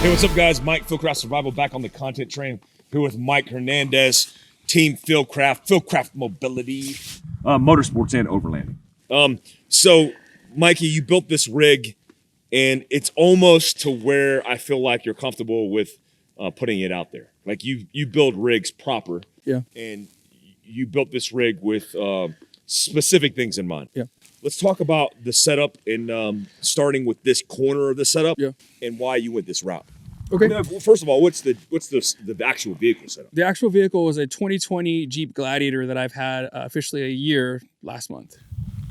Hey, what's up, guys? Mike, Fieldcraft Survival, back on the content train here with Mike Hernandez, Team Fieldcraft Mobility, Motorsports, and Overlanding. So, Mikey, you built this rig, and it's almost to where I feel like you're comfortable with putting it out there. Like you build rigs proper, yeah, and you built this rig with specific things in mind. Yeah. Let's talk about the setup and starting with this corner of the setup, Yeah, and why you went this route. Okay. Well, first of all, what's the actual vehicle setup? The actual vehicle was a 2020 Jeep Gladiator that I've had officially a year last month.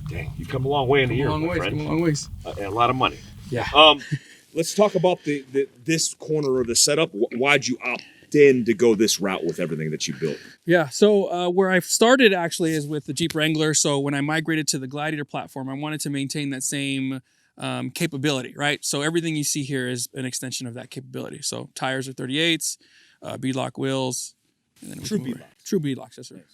Dang, you've come a long way in a year, Come a long ways. And a lot of money. Yeah. Let's talk about this corner of the setup. Why'd you opt in to go this route with everything that you built? Yeah. So where I started actually is with the Jeep Wrangler. So when I migrated to the Gladiator platform, I wanted to maintain that same capability, right? So everything you see here is an extension of that capability. So tires are 38s, beadlock wheels. And then True beadlocks. True beadlocks, that's right.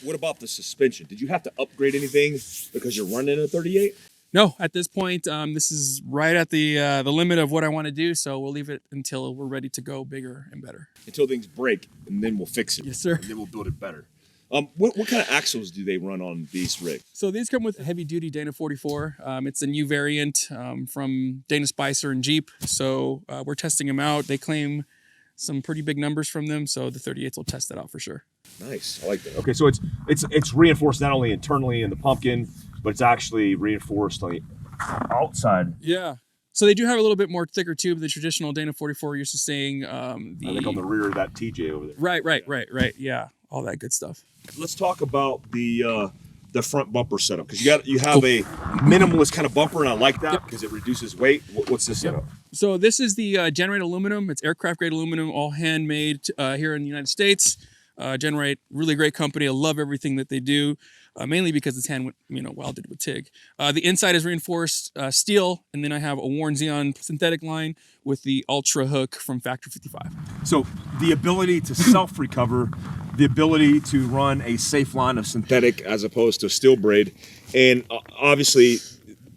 What about the suspension? Did you have to upgrade anything because you're running a 38? No, at this point, this is right at the limit of what I want to do. So we'll leave it until we're ready to go bigger and better. Until things break, and then we'll fix it. Yes, sir. And then we'll build it better. What kind of axles do they run on these rigs? So these come with a heavy-duty Dana 44. It's a new variant from Dana Spicer and Jeep. So we're testing them out. They claim some pretty big numbers from them. So the 38s will test that out for sure. Nice, I like that. Okay, so it's reinforced not only internally in the pumpkin, but it's actually reinforced on the outside. Yeah. So they do have a little bit more thicker tube than the traditional Dana 44 used to saying. I think on the rear of that TJ over there. Right. Yeah, all that good stuff. Let's talk about the front bumper setup, because you have a minimalist kind of bumper, and I like that because it reduces weight. What's this setup? So this is the Generate aluminum. It's aircraft grade aluminum, all handmade here in the United States. Generate, really great company. I love everything that they do. Mainly because it's hand welded with TIG. The inside is reinforced steel, and then I have a Warren Xeon synthetic line with the Ultra hook from Factory 55. So the ability to self-recover, the ability to run a safe line of synthetic as opposed to steel braid, and obviously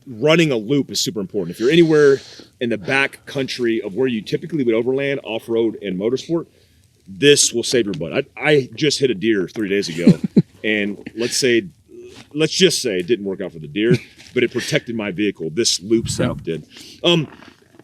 running a loop is super important. If you're anywhere in the back country of where you typically would overland, off-road, and motorsport, this will save your butt. I just hit a deer 3 days ago. And let's just say it didn't work out for the deer, but it protected my vehicle. This loop setup did.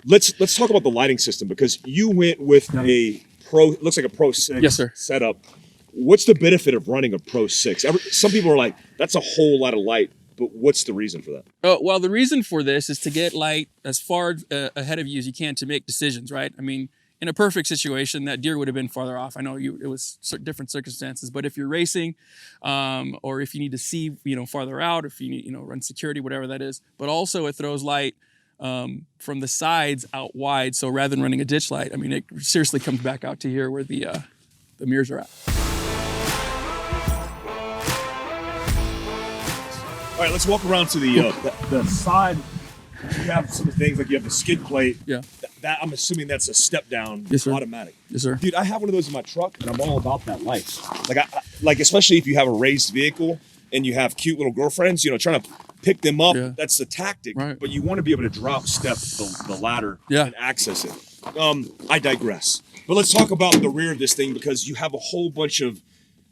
Let's talk about the lighting system, because you went with a looks like a Pro 6 setup. What's the benefit of running a Pro 6? Some people are like, that's a whole lot of light, but what's the reason for that? Well, the reason for this is to get light as far ahead of you as you can to make decisions, right? I mean, in a perfect situation, that deer would have been farther off. I know it was different circumstances, but if you're racing, or if you need to see, farther out, if you need, run security, whatever that is, but also it throws light from the sides out wide. So rather than running a ditch light, I mean, it seriously comes back out to here where the mirrors are at. All right, let's walk around to the side. You have some things like you have the skid plate. Yeah. That I'm assuming that's a step down, automatic. Yes, sir. Dude, I have one of those in my truck, and I'm all about that light. Like especially if you have a raised vehicle and you have cute little girlfriends, trying to pick them up. Yeah. That's the tactic. Right. But you want to be able to drop step the ladder and access it. I digress. But let's talk about the rear of this thing, because you have a whole bunch of.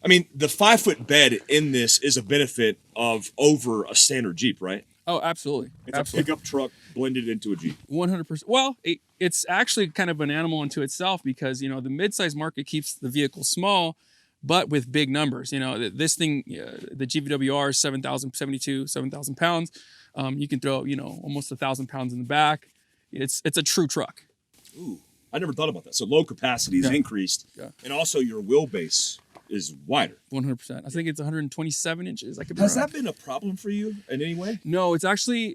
I mean, the 5-foot bed in this is a benefit over a standard Jeep, right? Oh, absolutely. It's a pickup truck blended into a Jeep. 100%. Well, it's actually kind of an animal unto itself, because, the midsize market keeps the vehicle small, but with big numbers. This thing, the GVWR is 7,000 pounds. You can throw, almost 1,000 pounds in the back. It's a true truck. Ooh, I never thought about that. So low capacity is increased, and also your wheelbase is wider. 100%. I think it's 127 inches. Has that been a problem for you in any way? No, it's actually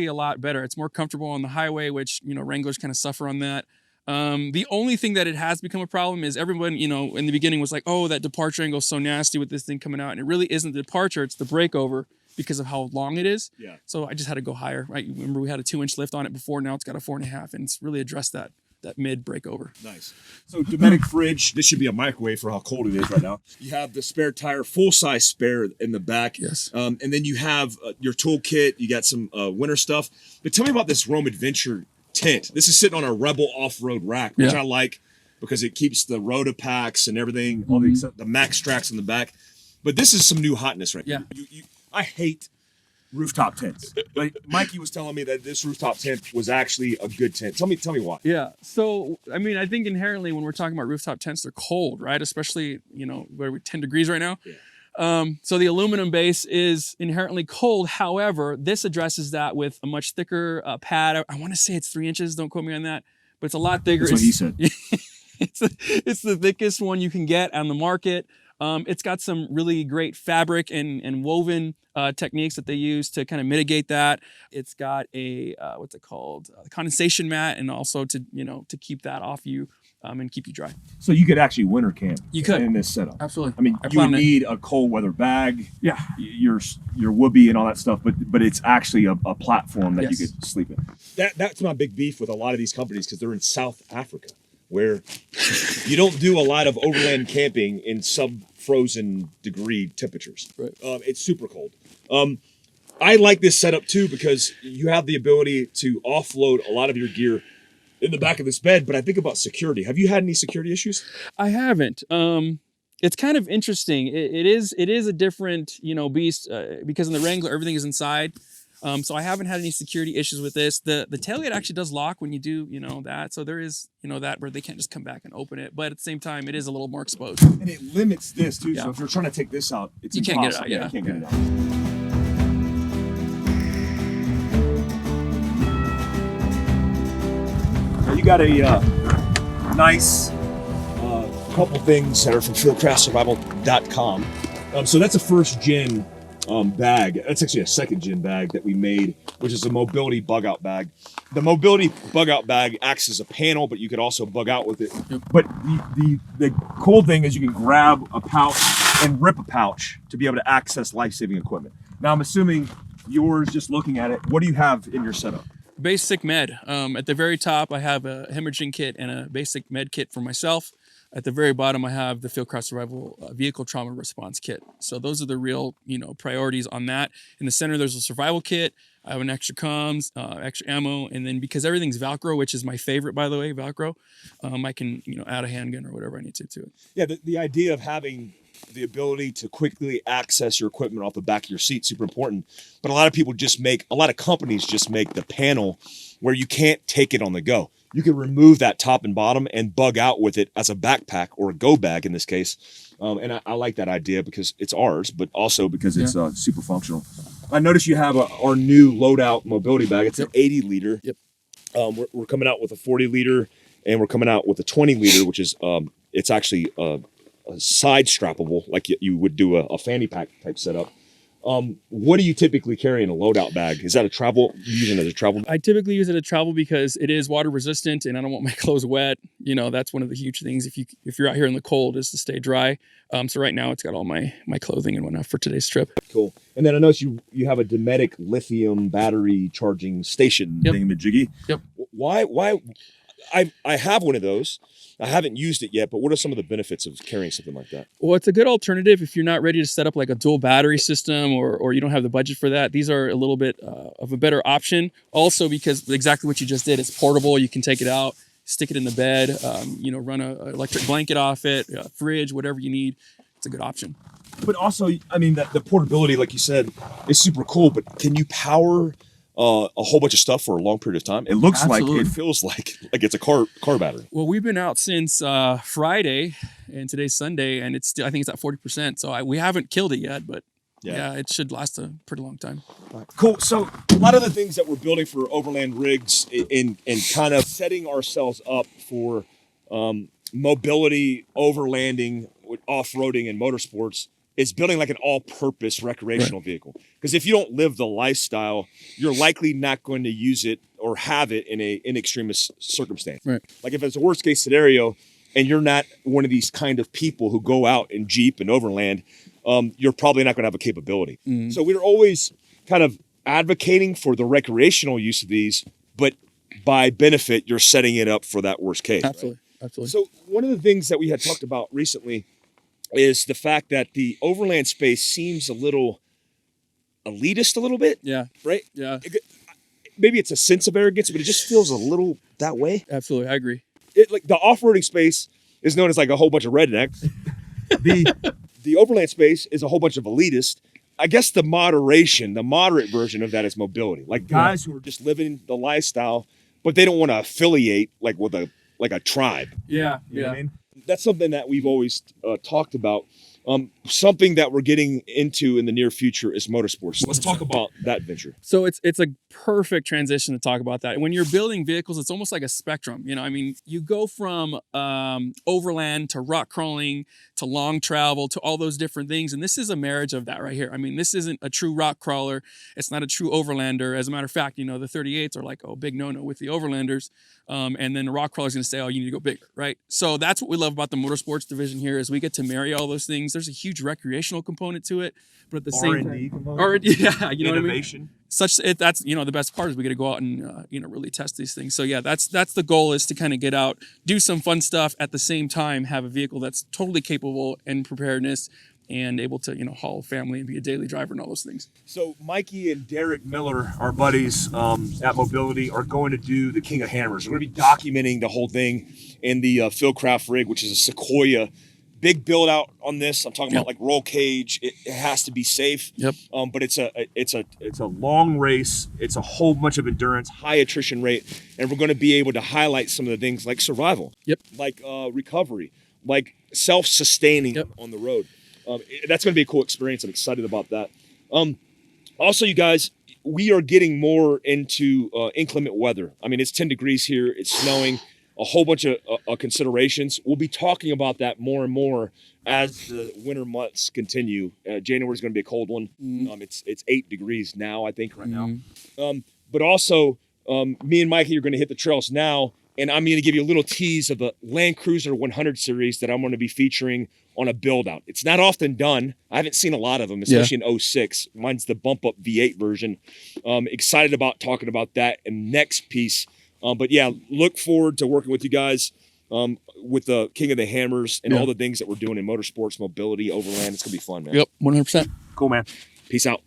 a lot better. It's more comfortable on the highway, which, Wranglers kind of suffer on that. The only thing that it has become a problem is everyone, in the beginning was like, oh, that departure angle is so nasty with this thing coming out. And it really isn't the departure, it's the breakover because of how long it is. Yeah. So I just had to go higher, right? Remember we had a 2-inch lift on it before, now it's got a 4.5, and it's really addressed that mid breakover. Nice. So Dometic fridge, this should be a microwave for how cold it is right now. You have the spare tire, full-size spare in the back. Yes. And then you have your toolkit, you got some winter stuff. But tell me about this Rome Adventure tent. This is sitting on a Rebel off-road rack, which Yeah. I like because it keeps the Rotopacks and everything, all the Max Tracks in the back. But this is some new hotness right Yeah. here. I hate rooftop tents. Like Mikey was telling me that this rooftop tent was actually a good tent. Tell me why. Yeah. So, I mean, I think inherently when we're talking about rooftop tents, they're cold, right? Especially, where we're 10 degrees right now. Yeah. So the aluminum base is inherently cold. However, this addresses that with a much thicker pad. I want to say it's 3 inches. Don't quote me on that, but it's a lot thicker. That's what he said. It's the thickest one you can get on the market. It's got some really great fabric and woven techniques that they use to kind of mitigate that. It's got a what's it called? A condensation mat, and also to keep that off you and keep you dry. So you could actually winter camp in this setup. Absolutely. I mean, you would need a cold weather bag. Yeah. Your whoopee and all that stuff, but it's actually a platform that you could sleep in. That's my big beef with a lot of these companies because they're in South Africa, where you don't do a lot of overland camping in sub-frozen degree temperatures. Right. It's super cold. I like this setup too because you have the ability to offload a lot of your gear in the back of this bed, but I think about security. Have you had any security issues? I haven't. It's kind of interesting. It is a different, beast because in the Wrangler, everything is inside. So I haven't had any security issues with this. The tailgate actually does lock when you do, that. So there is, that where they can't just come back and open it. But at the same time, it is a little more exposed. And it limits this too. Yeah. So if you're trying to take this out, it's impossible. Can't get it out. Yeah, you can't get it out. You got a nice couple things that are from fieldcraftsurvival.com. So that's a first gen bag. That's actually a second gen bag that we made, which is a mobility bug out bag. The mobility bug out bag acts as a panel, but you could also bug out with it. Yep. But the cool thing is you can grab a pouch and rip a pouch to be able to access life-saving equipment. Now I'm assuming yours, just looking at it, what do you have in your setup? Basic med. At the very top, I have a hemorrhaging kit and a basic med kit for myself. At the very bottom, I have the Fieldcraft Survival Vehicle Trauma Response Kit. So those are the real, priorities on that. In the center, there's a survival kit. I have an extra comms, extra ammo, and then because everything's Velcro, which is my favorite, by the way, Velcro, I can, add a handgun or whatever I need to it. Yeah, the idea of having the ability to quickly access your equipment off the back of your seat, super important. But a lot of companies just make the panel where you can't take it on the go. You can remove that top and bottom and bug out with it as a backpack or a go bag in this case. And I like that idea because it's ours, but also because it's super functional. I noticed you have our new loadout mobility bag. It's an 80 liter. Yep. We're coming out with a 40 liter and we're coming out with a 20 liter, which is, it's actually a side strappable, like you would do a fanny pack type setup. What do you typically carry in a loadout bag? Is that a travel? You using it as a travel? I typically use it as travel because it is water resistant, and I don't want my clothes wet. That's one of the huge things if you're out here in the cold is to stay dry. So right now it's got all my clothing and whatnot for today's trip. Cool. And then I noticed you have a Dometic lithium battery charging station thingamajiggy. Yep. Why? I have one of those. I haven't used it yet, but what are some of the benefits of carrying something like that? Well, it's a good alternative if you're not ready to set up like a dual battery system or you don't have the budget for that. These are a little bit of a better option. Also, because exactly what you just did, it's portable. You can take it out, stick it in the bed, run an electric blanket off it, a fridge, whatever you need. It's a good option. But also, I mean, the portability, like you said, is super cool, but can you power a whole bunch of stuff for a long period of time? It looks Absolutely. it feels like it's a car battery. Well, we've been out since Friday, and today's Sunday, and it's still, I think it's at 40%. So we haven't killed it yet, but yeah, it should last a pretty long time. Cool. So a lot of the things that we're building for overland rigs and kind of setting ourselves up for mobility, overlanding, off-roading, and motorsports is building like an all-purpose recreational vehicle. Because if you don't live the lifestyle, you're likely not going to use it or have it in an extremist circumstance. Right. Like if it's a worst-case scenario and you're not one of these kind of people who go out in Jeep and overland, you're probably not going to have a capability. Mm-hmm. So we're always kind of advocating for the recreational use of these, but by benefit, you're setting it up for that worst case. Absolutely. Right? Absolutely. So one of the things that we had talked about recently is the fact that the overland space seems a little elitist a little bit. Yeah. Right? Yeah. maybe it's a sense of arrogance, but it just feels a little that way. Absolutely, I agree. Like the off-roading space is known as like a whole bunch of rednecks. The overland space is a whole bunch of elitists. I guess the moderate version of that is mobility. Like guys who are just living the lifestyle, but they don't want to affiliate like with a tribe. Yeah, You know what I mean? That's something that we've always talked about. Something that we're getting into in the near future is motorsports. Let's talk about that venture. So it's a perfect transition to talk about that. When you're building vehicles, it's almost like a spectrum. You know, I mean, you go from overland to rock crawling to long travel to all those different things. And this is a marriage of that right here. I mean, this isn't a true rock crawler. It's not a true overlander. As a matter of fact, you know, the 38s are like, oh, big no-no with the overlanders. And then the rock crawler is going to say, oh, you need to go bigger, right? So that's what we love about the motorsports division here is we get to marry all those things. There's a huge recreational component to it, but at the same R&D time, component. yeah, you know Innovation. what I mean. That's you know the best part is we get to go out and really test these things. So yeah, that's the goal is to kind of get out, do some fun stuff at the same time, have a vehicle that's totally capable and preparedness and able to haul a family and be a daily driver and all those things. So Mikey and Derek Miller, our buddies at Mobility, are going to do the King of Hammers. We're going to be documenting the whole thing in the Fieldcraft rig, which is a Sequoia. Big build out on this. I'm talking about like roll cage. It has to be safe. Yep. But it's a long race. It's a whole bunch of endurance, high attrition rate, and we're going to be able to highlight some of the things like survival. Yep. Like recovery, like self-sustaining on the road. That's going to be a cool experience. I'm excited about that. Also, you guys, we are getting more into inclement weather. I mean, it's 10 degrees here. It's snowing. A whole bunch of considerations. We'll be talking about that more and more as the winter months continue. January is going to be a cold one. It's 8 degrees now, I think, right now. But also, me and Mikey are going to hit the trails now, and I'm going to give you a little tease of the Land Cruiser 100 series that I'm going to be featuring on a build-out. It's not often done. I haven't seen a lot of them, especially in 06. Mine's the bump-up V8 version. Excited about talking about that in next piece. But yeah, look forward to working with you guys with the King of the Hammers and all the things that we're doing in motorsports, mobility, overland. It's going to be fun, man. Yep, 100%. Cool, man. Peace out.